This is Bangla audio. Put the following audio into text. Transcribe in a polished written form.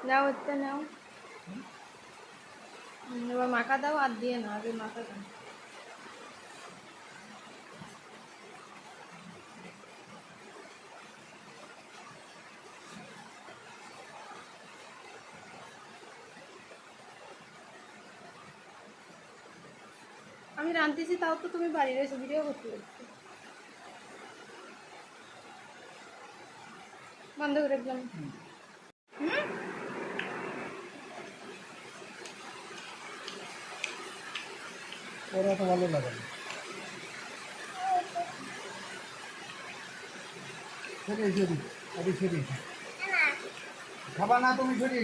নাও হচ্ছে নাও, এবার মাখা দাও, আর দিয়ে না, আগে মাখা দাও। আমি রাঁধতেছি, তাও তো তুমি বাড়ির এসে ভিডিও করতে পারছো। বন্ধ করে দিলাম। ওরা তো ভালো লাগে না। সরিয়ে সরি, আমি সরিয়ে খাবা না তুমি, সরিয়ে